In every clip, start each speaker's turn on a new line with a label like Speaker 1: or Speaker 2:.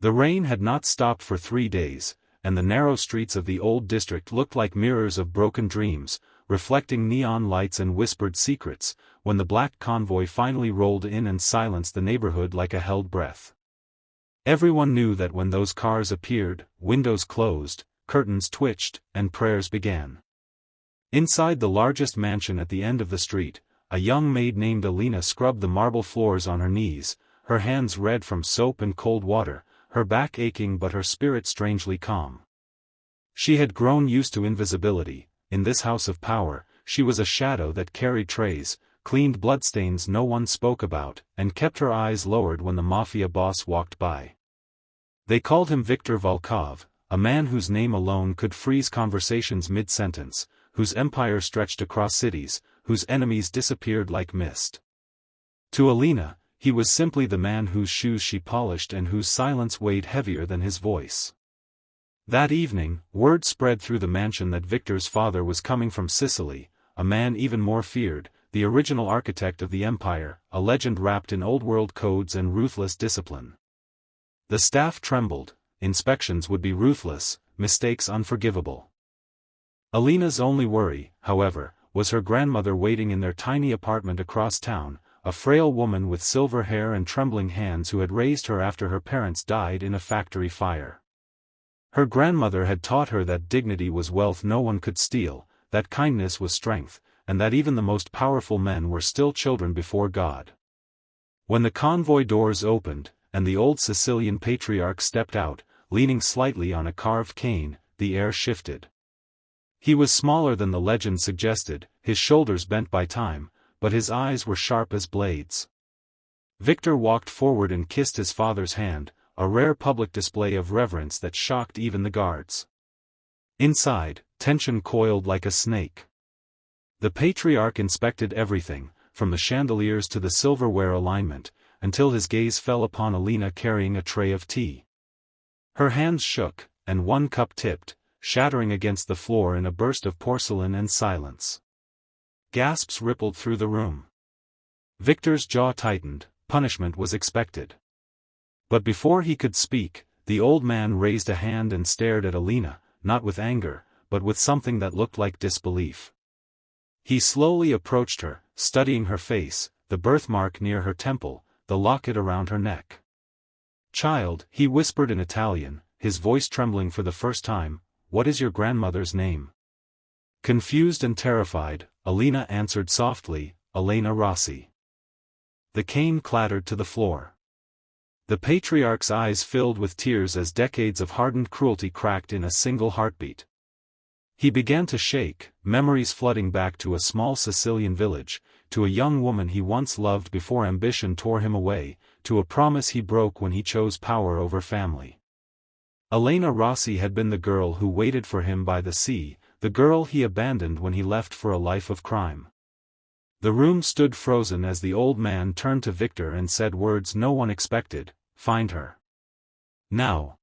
Speaker 1: The rain had not stopped for 3 days, and the narrow streets of the old district looked like mirrors of broken dreams, reflecting neon lights and whispered secrets, when the black convoy finally rolled in and silenced the neighborhood like a held breath. Everyone knew that when those cars appeared, windows closed, curtains twitched, and prayers began. Inside the largest mansion at the end of the street, a young maid named Alina scrubbed the marble floors on her knees, her hands red from soap and cold water, her back aching but her spirit strangely calm. She had grown used to invisibility. In this house of power, she was a shadow that carried trays, cleaned bloodstains no one spoke about, and kept her eyes lowered when the Mafia boss walked by. They called him Viktor Volkov, a man whose name alone could freeze conversations mid-sentence, whose empire stretched across cities, whose enemies disappeared like mist. To Alina, he was simply the man whose shoes she polished and whose silence weighed heavier than his voice. That evening, word spread through the mansion that Victor's father was coming from Sicily, a man even more feared, the original architect of the empire, a legend wrapped in old-world codes and ruthless discipline. The staff trembled. Inspections would be ruthless, mistakes unforgivable. Alina's only worry, however, was her grandmother waiting in their tiny apartment across town, a frail woman with silver hair and trembling hands who had raised her after her parents died in a factory fire. Her grandmother had taught her that dignity was wealth no one could steal, that kindness was strength, and that even the most powerful men were still children before God. When the convoy doors opened, and the old Sicilian patriarch stepped out, leaning slightly on a carved cane, the air shifted. He was smaller than the legend suggested, his shoulders bent by time, but his eyes were sharp as blades. Victor walked forward and kissed his father's hand, a rare public display of reverence that shocked even the guards. Inside, tension coiled like a snake. The patriarch inspected everything, from the chandeliers to the silverware alignment, until his gaze fell upon Alina carrying a tray of tea. Her hands shook, and one cup tipped, shattering against the floor in a burst of porcelain and silence. Gasps rippled through the room. Victor's jaw tightened, punishment was expected. But before he could speak, the old man raised a hand and stared at Alina, not with anger, but with something that looked like disbelief. He slowly approached her, studying her face, the birthmark near her temple, the locket around her neck. "Child," he whispered in Italian, his voice trembling for the first time, "what is your grandmother's name?" Confused and terrified, Alina answered softly, "Elena Rossi." The cane clattered to the floor. The patriarch's eyes filled with tears as decades of hardened cruelty cracked in a single heartbeat. He began to shake, memories flooding back to a small Sicilian village, to a young woman he once loved before ambition tore him away, to a promise he broke when he chose power over family. Elena Rossi had been the girl who waited for him by the sea, the girl he abandoned when he left for a life of crime. The room stood frozen as the old man turned to Victor and said words no one expected, "Find her. Now."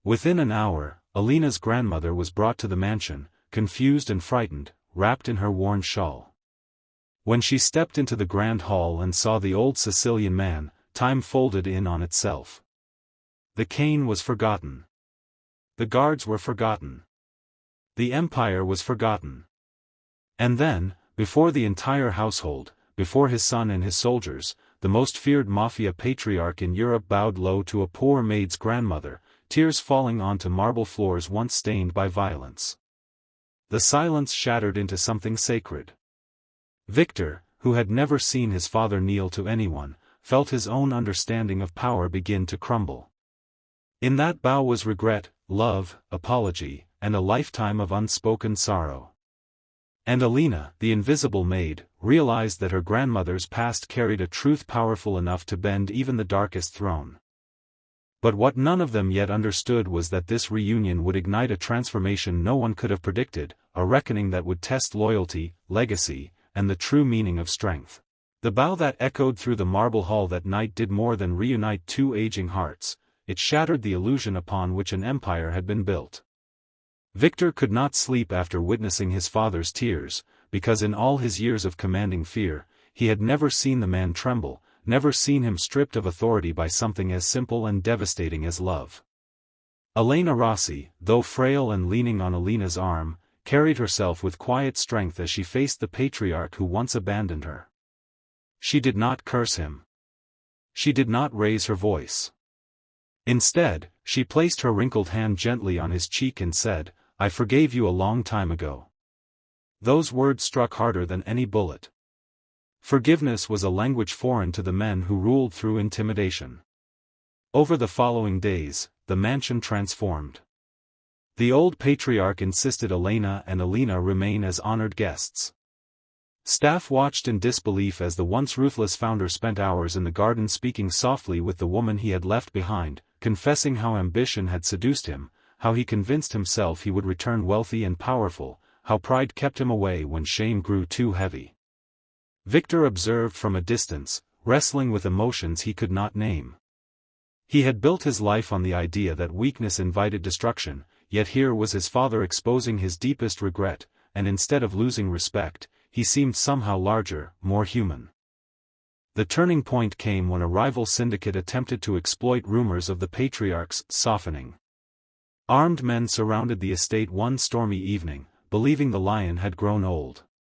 Speaker 1: Within an hour, Alina's grandmother was brought to the mansion, confused and frightened, wrapped in her worn shawl. When she stepped into the grand hall and saw the old Sicilian man, time folded in on itself. The cane was forgotten. The guards were forgotten. The empire was forgotten. And then, before the entire household, before his son and his soldiers, the most feared Mafia patriarch in Europe bowed low to a poor maid's grandmother, tears falling onto marble floors once stained by violence. The silence shattered into something sacred. Victor, who had never seen his father kneel to anyone, felt his own understanding of power begin to crumble. In that bow was regret, love, apology, and a lifetime of unspoken sorrow. And Alina, the invisible maid, realized that her grandmother's past carried a truth powerful enough to bend even the darkest throne. But what none of them yet understood was that this reunion would ignite a transformation no one could have predicted, a reckoning that would test loyalty, legacy, and the true meaning of strength. The bow that echoed through the marble hall that night did more than reunite two aging hearts, it shattered the illusion upon which an empire had been built. Victor could not sleep after witnessing his father's tears, because in all his years of commanding fear, he had never seen the man tremble, never seen him stripped of authority by something as simple and devastating as love. Elena Rossi, though frail and leaning on Alina's arm, carried herself with quiet strength as she faced the patriarch who once abandoned her. She did not curse him. She did not raise her voice. Instead, she placed her wrinkled hand gently on his cheek and said, "I forgave you a long time ago." Those words struck harder than any bullet. Forgiveness was a language foreign to the men who ruled through intimidation. Over the following days, the mansion transformed. The old patriarch insisted Elena and Alina remain as honored guests. Staff watched in disbelief as the once ruthless founder spent hours in the garden speaking softly with the woman he had left behind, confessing how ambition had seduced him, how he convinced himself he would return wealthy and powerful, how pride kept him away when shame grew too heavy. Victor observed from a distance, wrestling with emotions he could not name. He had built his life on the idea that weakness invited destruction, yet here was his father exposing his deepest regret, and instead of losing respect, he seemed somehow larger, more human. The turning point came when a rival syndicate attempted to exploit rumors of the patriarch's softening. Armed men surrounded the estate one stormy evening, believing the lion had grown old.